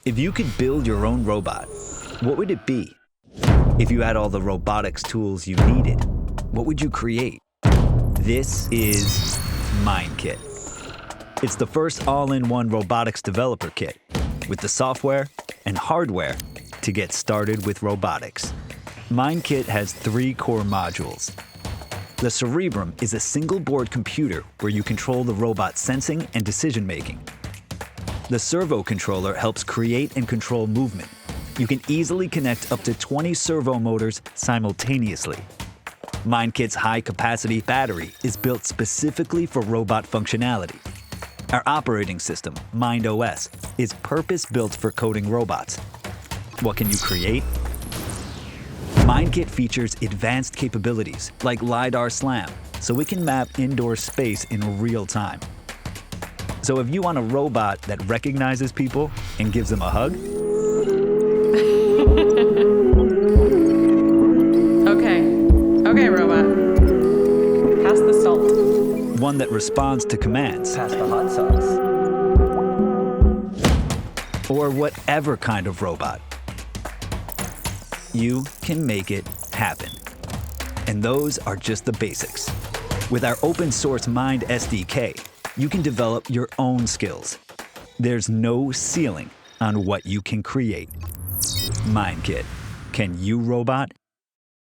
If you could build your own robot, what would it be? If you had all the robotics tools you needed, what would you create? This is MindKit. It's the first all-in-one robotics developer kit with the software and hardware to get started with robotics. MindKit has 3 core modules. The Cerebrum is a single-board computer where you control the robot's sensing and decision-making. The servo controller helps create and control movement. You can easily connect up to 20 servo motors simultaneously. MindKit's high-capacity battery is built specifically for robot functionality. Our operating system, MindOS, is purpose-built for coding robots. What can you create? MindKit features advanced capabilities like LiDAR SLAM, so it can map indoor space in real time. So if you want a robot that recognizes people and gives them a hug, Okay, robot. Pass the salt. one that responds to commands, Pass the hot sauce. or whatever kind of robot, you can make it happen. And those are just the basics. With our open source Mind SDK, you can develop your own skills. There's no ceiling on what you can create. MindKit. Can you robot?